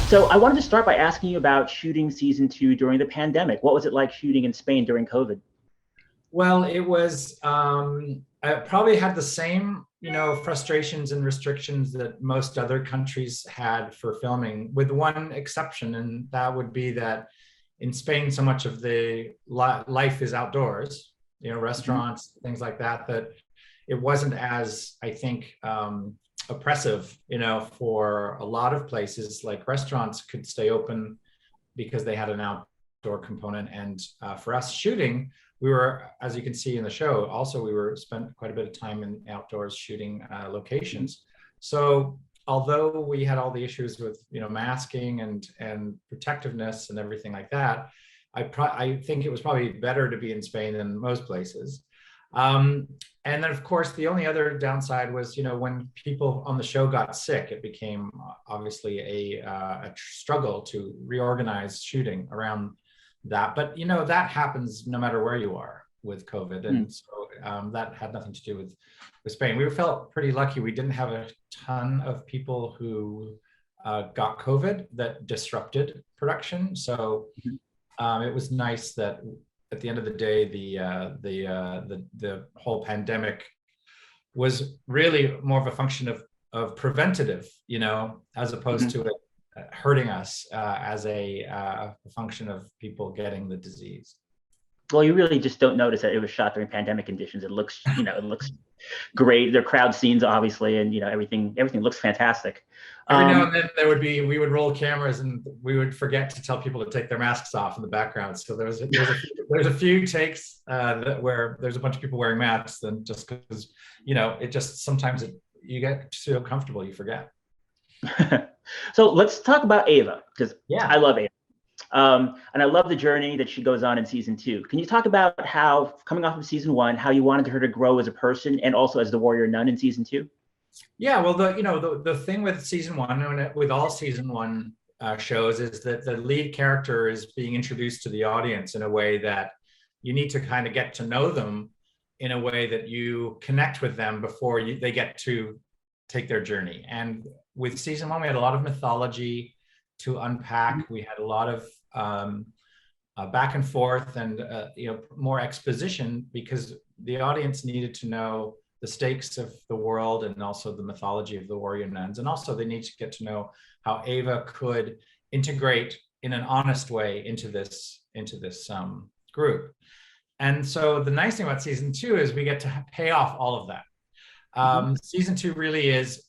So I wanted to start by asking you about shooting season two during the pandemic. What was it like shooting in Spain during COVID? Well, it was, I probably had the same, frustrations and restrictions that most other countries had for filming, with one exception, and that would be that in Spain, so much of the life is outdoors, Mhm. restaurants, things like that, that it wasn't as, I think, oppressive, for a lot of places. Like restaurants could stay open because they had an outdoor component. And for us shooting, we were, as you can see in the show, also we were spent quite a bit of time in outdoors shooting locations. So although we had all the issues with masking and protectiveness and everything like that, I think it was probably better to be in Spain than most places. Um, and then, of course, the only other downside was, when people on the show got sick, it became obviously a struggle to reorganize shooting around that. But, that happens no matter where you are with COVID. Mm. And so that had nothing to do with Spain. We felt pretty lucky. We didn't have a ton of people who got COVID that disrupted production. So Mhm. it was nice that at the end of the day, the whole pandemic was really more of a function of preventative, as opposed Mhm. to it hurting us as a function of people getting the disease. Well, you really just don't notice that it was shot during pandemic conditions. It looks great. There are crowd scenes, obviously, and everything looks fantastic. Every now Um, and then we would roll cameras and we would forget to tell people to take their masks off in the background. So there's a few takes where there's a bunch of people wearing masks, and just because it just sometimes you get so comfortable you forget. so let's talk about Ava because I Yeah. love Ava. And I love the journey that she goes on in season two. Can you talk about how, coming off of season one, how you wanted her to grow as a person and also as the warrior nun in season two? Yeah, well, the thing with season one, and with all season one shows, is that the lead character is being introduced to the audience in a way that you need to kind of get to know them in a way that you connect with them before they get to take their journey. And with season one, we had a lot of mythology to unpack. We had a lot of back and forth, and more exposition, because the audience needed to know the stakes of the world and also the mythology of the warrior nuns, and also they need to get to know how Ava could integrate in an honest way into this group. And so the nice thing about season two is we get to pay off all of that. Mm-hmm. Season two really is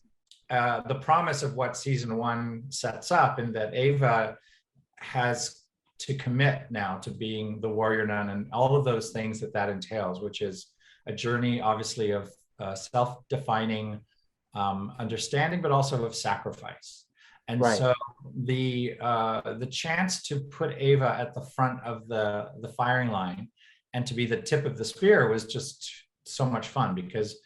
the promise of what season one sets up, in that Ava has to commit now to being the warrior nun and all of those things that entails, which is a journey, obviously, of self-defining understanding, but also of sacrifice. And Right. so the chance to put Ava at the front of the firing line and to be the tip of the spear was just so much fun, because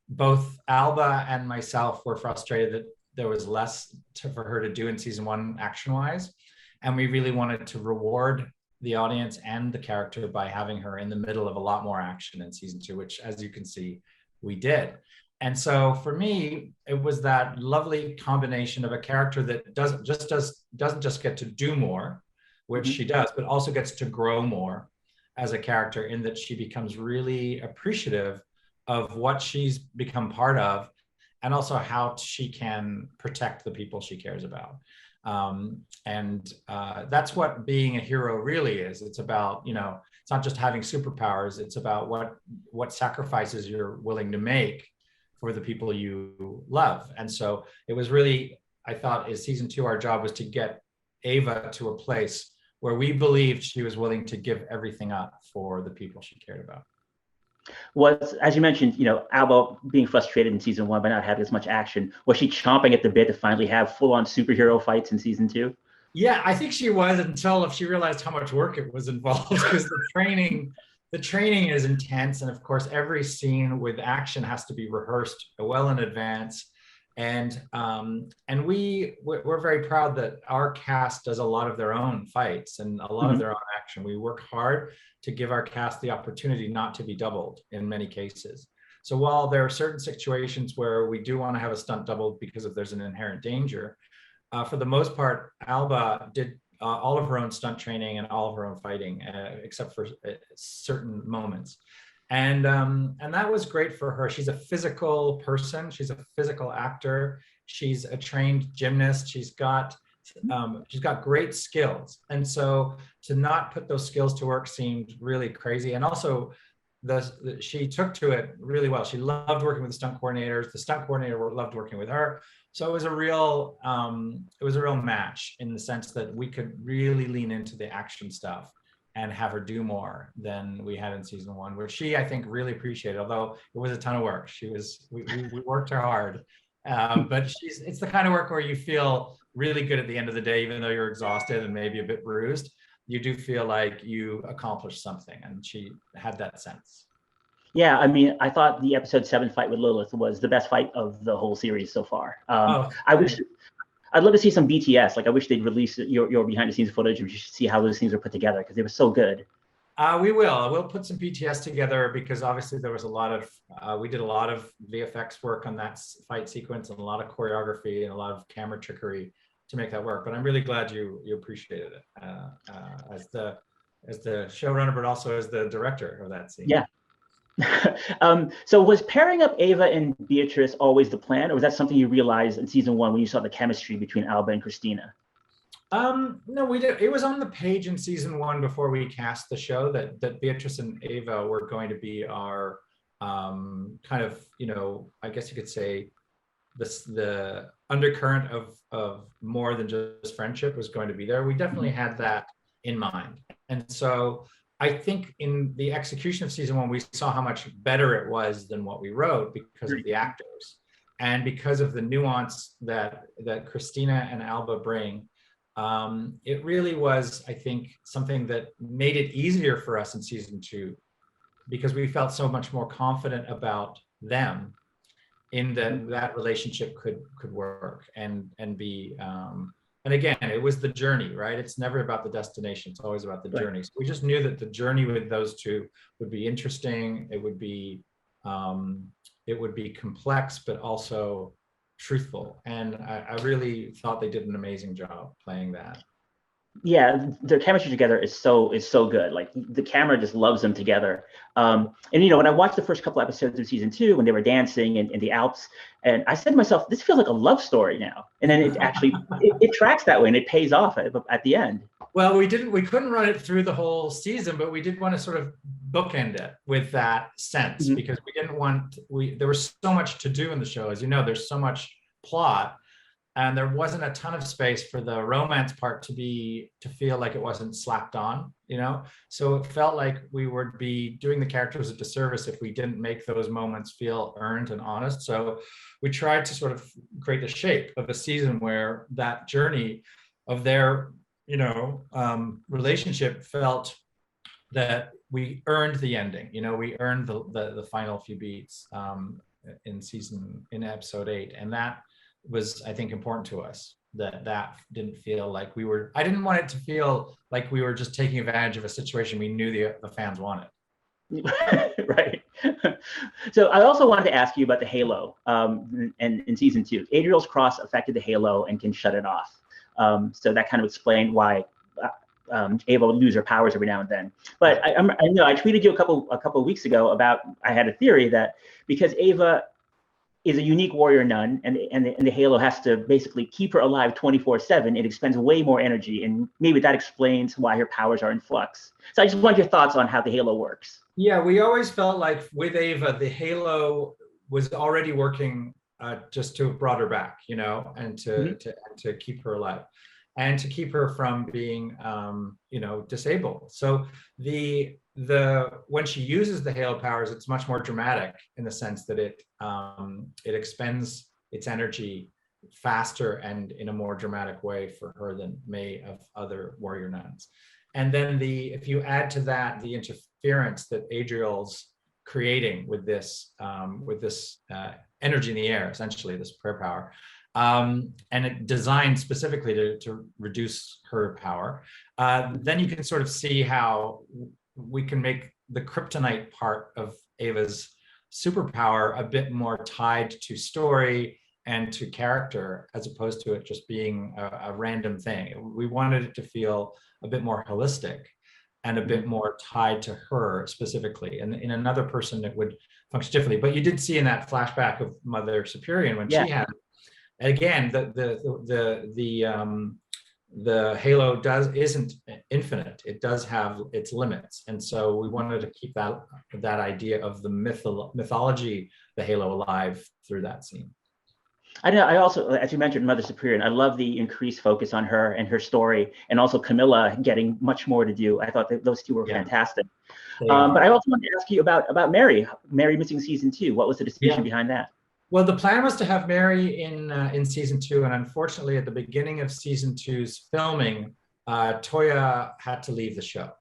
both Alba and myself were frustrated that there was less for her to do in season one action wise. And we really wanted to reward the audience and the character by having her in the middle of a lot more action in season two, which, as you can see, we did. And so for me, it was that lovely combination of a character that doesn't just get to do more, which Mm-hmm. she does, but also gets to grow more as a character, in that she becomes really appreciative of what she's become part of, and also how she can protect the people she cares about. And that's what being a hero really is. It's about, it's not just having superpowers. It's about what sacrifices you're willing to make for the people you love. And so it was really, I thought, is season two, our job was to get Ava to a place where we believed she was willing to give everything up for the people she cared about. Was, as you mentioned, Alba being frustrated in season one by not having as much action. Was she chomping at the bit to finally have full-on superhero fights in season two? Yeah, I think she was, until she realized how much work it was involved, because the training is intense, and of course every scene with action has to be rehearsed well in advance. And we're very proud that our cast does a lot of their own fights and a lot of Mm-hmm. their own action. We work hard to give our cast the opportunity not to be doubled in many cases. So while there are certain situations where we do want to have a stunt double because there's an inherent danger, for the most part, Alba did all of her own stunt training and all of her own fighting, except for certain moments. And that was great for her. She's a physical person. She's a physical actor. She's a trained gymnast. She's got great skills. And so to not put those skills to work seemed really crazy. And also she took to it really well. She loved working with the stunt coordinators. The stunt coordinator loved working with her. So it was a real match in the sense that we could really lean into the action stuff and have her do more than we had in season 1, which she, I think, really appreciated, although it was a ton of work. We worked her hard, but it's the kind of work where you feel really good at the end of the day, even though you're exhausted and maybe a bit bruised. You do feel like you accomplished something, and she had that sense. Yeah, I mean, I thought the episode 7 fight with Lilith was the best fight of the whole series so far. I'd love to see some BTS. Like, I wish they'd release your behind the scenes footage and you should see how those things are put together, because they were so good. We'll put some BTS together, because obviously there was we did a lot of VFX work on that fight sequence and a lot of choreography and a lot of camera trickery to make that work. But I'm really glad you appreciated it as the showrunner, but also as the director of that scene. Yeah. So was pairing up Ava and Beatrice always the plan, or was that something you realized in season 1 when you saw the chemistry between Alba and Christina? No, we did. It was on the page in season 1 before we cast the show that Beatrice and Ava were going to be our kind of, I guess you could say the undercurrent of more than just friendship was going to be there. We definitely had that in mind. And so I think in the execution of season 1, we saw how much better it was than what we wrote because of the actors and because of the nuance that Christina and Alba bring. It really was, I think, something that made it easier for us in season 2, because we felt so much more confident about them in that relationship could work and be. And again, it was the journey, right? It's never about the destination. It's always about the journey. So we just knew that the journey with those two would be interesting. It would be complex, but also truthful. And I really thought they did an amazing job playing that. Yeah, their chemistry together is so good. Like, the camera just loves them together. And when I watched the first couple episodes of season 2, when they were dancing in the Alps, and I said to myself, this feels like a love story now. And then it actually it tracks that way, and it pays off at the end. Well, we couldn't run it through the whole season, but we did want to sort of bookend it with that sense, because we didn't want there was so much to do in the show. As you know, there's so much plot. And there wasn't a ton of space for the romance part to feel like it wasn't slapped on, So it felt like we would be doing the characters a disservice if we didn't make those moments feel earned and honest. So we tried to sort of create the shape of a season where that journey of their, relationship felt that we earned the ending. We earned the final few beats in episode 8, and that was, I think, important to us, that didn't feel like I didn't want it to feel like we were just taking advantage of a situation we knew the fans wanted. Right. So I also wanted to ask you about the Halo, and in season 2, Adriel's cross affected the Halo and can shut it off. So that kind of explained why Ava would lose her powers every now and then. But I know I tweeted you a couple of weeks ago about, I had a theory that because Ava is a unique warrior nun, and the Halo has to basically keep her alive 24/7. It expends way more energy, and maybe that explains why her powers are in flux. So I just want your thoughts on how the Halo works. Yeah, we always felt like with Ava, the Halo was already working just to brought her back, and to keep her alive, and to keep her from being, disabled. So when she uses the Halo powers, it's much more dramatic in the sense that it expends its energy faster and in a more dramatic way for her than may of other warrior nuns. And then if you add to that the interference that Adriel's creating with this energy in the air, essentially this prayer power, and it designed specifically to reduce her power, then you can sort of see how we can make the kryptonite part of Ava's superpower a bit more tied to story and to character, as opposed to it just being a random thing. We wanted it to feel a bit more holistic and a bit more tied to her specifically. And in another person, it would function differently. But you did see in that flashback of Mother Superior when she had, again, the halo isn't infinite. It does have its limits, and so we wanted to keep that idea of the mythology, the halo, alive through that scene. I know. I also, as you mentioned, Mother Superior, and I love the increased focus on her and her story, and also Camilla getting much more to do. I thought that those two were fantastic. But I also wanted to ask you about Mary missing season 2. What was the decision behind that? Well, the plan was to have Mary in season 2, and unfortunately, at the beginning of season 2's filming, Toya had to leave the show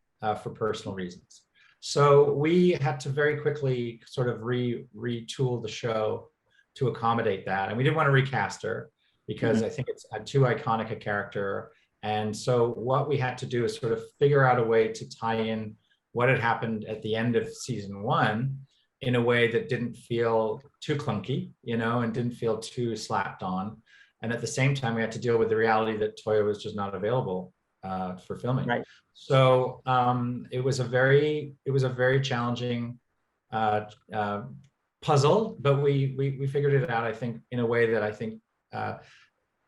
for personal reasons. So we had to very quickly sort of retool the show to accommodate that, and we didn't want to recast her because I think it's too iconic a character. And so what we had to do is sort of figure out a way to tie in what had happened at the end of season 1 in a way that didn't feel too clunky, and didn't feel too slapped on. And at the same time, we had to deal with the reality that Toya was just not available for filming. Right. So it was a very challenging puzzle, but we figured it out, I think, in a way that I think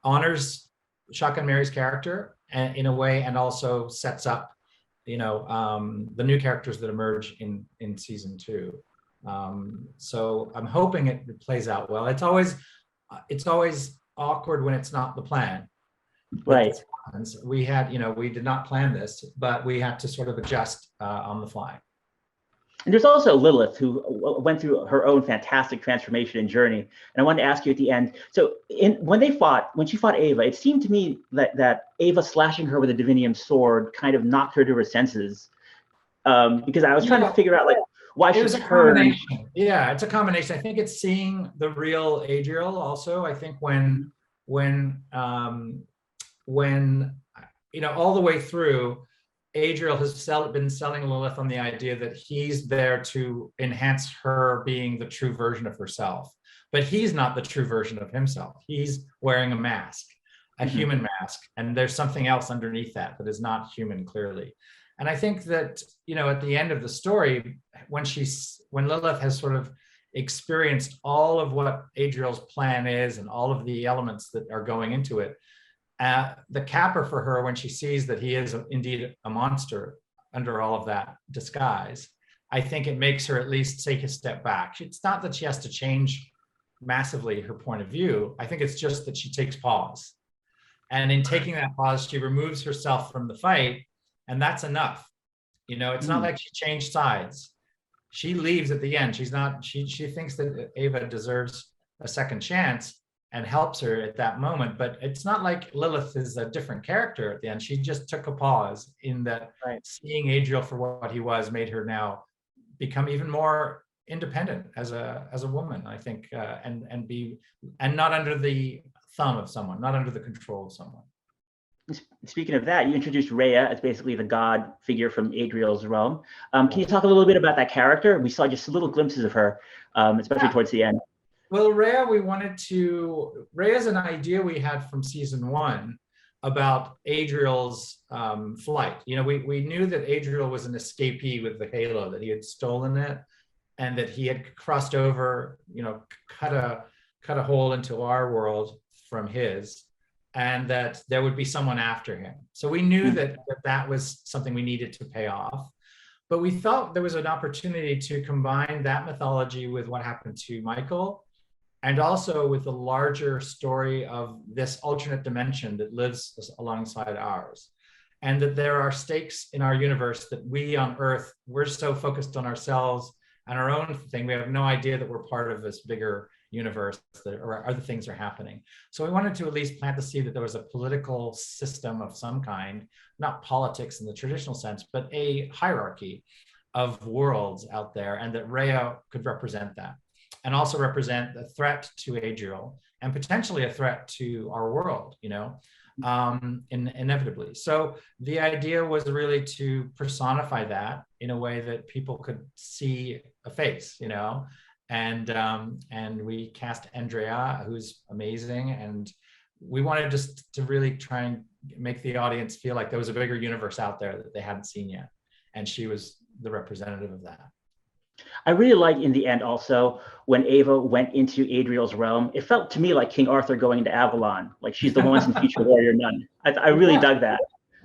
honors Shotgun Mary's character in a way, and also sets up, the new characters that emerge in season 2. So I'm hoping it plays out well. It's always awkward when it's not the plan. Right. We had, we did not plan this, but we had to sort of adjust on the fly. And there's also Lilith, who went through her own fantastic transformation and journey. And I wanted to ask you at the end. So when she fought Ava, it seemed to me that Ava slashing her with a divinium sword kind of knocked her to her senses. Because I was trying to figure out why she turned. Yeah, it's a combination. I think it's seeing the real Adriel also. I think when all the way through, Adriel has been selling Lilith on the idea that he's there to enhance her being the true version of herself. But he's not the true version of himself. He's wearing a mask, a human mask. And there's something else underneath that is not human, clearly. And I think that, at the end of the story, when Lilith has sort of experienced all of what Adriel's plan is and all of the elements that are going into it, the capper for her, when she sees that he is indeed a monster under all of that disguise, I think it makes her at least take a step back. It's not that she has to change massively her point of view. I think it's just that she takes pause. And in taking that pause, she removes herself from the fight, and that's enough. It's not like she changed sides. She leaves at the end. She thinks that Ava deserves a second chance and helps her at that moment. But it's not like Lilith is a different character at the end. She just took a pause in that seeing Adriel for what he was made her now become even more independent as a woman, I think, and not under the thumb of someone, not under the control of someone. Speaking of that, you introduced Raya as basically the god figure from Adriel's realm. Can you talk a little bit about that character? We saw just little glimpses of her, especially towards the end. Well, Raya's an idea we had from season 1 about Adriel's flight. We knew that Adriel was an escapee with the halo, that he had stolen it, and that he had crossed over, cut a hole into our world from his, and that there would be someone after him. So we knew that was something we needed to pay off. But we thought there was an opportunity to combine that mythology with what happened to Michael, and also with the larger story of this alternate dimension that lives alongside ours. And that there are stakes in our universe that we on Earth, we're so focused on ourselves and our own thing, we have no idea that we're part of this bigger universe or other things are happening. So we wanted to at least plant the seed that there was a political system of some kind, not politics in the traditional sense, but a hierarchy of worlds out there, and that Raya could represent that, and also represent a threat to Adriel and potentially a threat to our world, inevitably. So the idea was really to personify that in a way that people could see a face, and we cast Andrea, who's amazing, and we wanted just to really try and make the audience feel like there was a bigger universe out there that they hadn't seen yet, and she was the representative of that. I really like in the end also when Ava went into Adriel's realm. It felt to me like King Arthur going into Avalon, like she's the once and future warrior nun. I really dug that.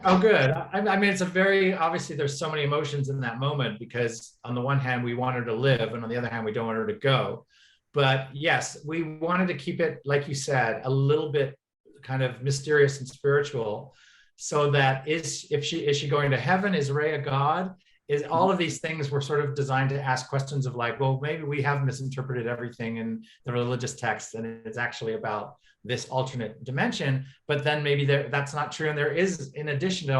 Oh, good. I mean, it's a very, obviously there's so many emotions in that moment, because on the one hand, we want her to live, and on the other hand, we don't want her to go. But yes, we wanted to keep it, like you said, a little bit kind of mysterious and spiritual, so that is she going to heaven? Is Raya God? Is all of these things were sort of designed to ask questions of like, well, maybe we have misinterpreted everything in the religious text, and it's actually about this alternate dimension, but then maybe that's not true. And there is, in addition to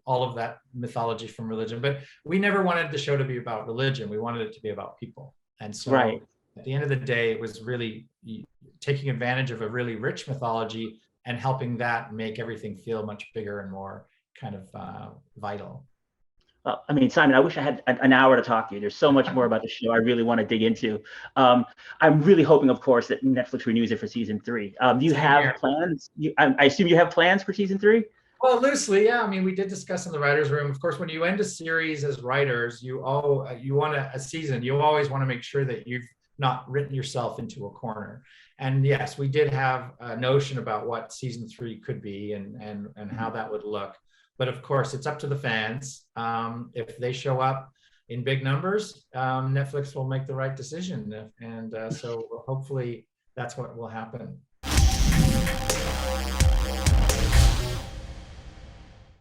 all of that mythology from religion, but we never wanted the show to be about religion. We wanted it to be about people. And so at the end of the day, it was really taking advantage of a really rich mythology and helping that make everything feel much bigger and more kind of vital. Well, I mean, Simon, I wish I had an hour to talk to you. There's so much more about the show I really want to dig into. I'm really hoping, of course, that Netflix renews it for season 3. Do you have plans? I assume you have plans for season 3? Well, loosely, yeah. I mean, we did discuss in the writers' room. Of course, when you end a series as writers, you want a season. You always want to make sure that you've not written yourself into a corner. And yes, we did have a notion about what season 3 could be and how that would look. But of course, it's up to the fans. If they show up in big numbers, Netflix will make the right decision. And so hopefully that's what will happen.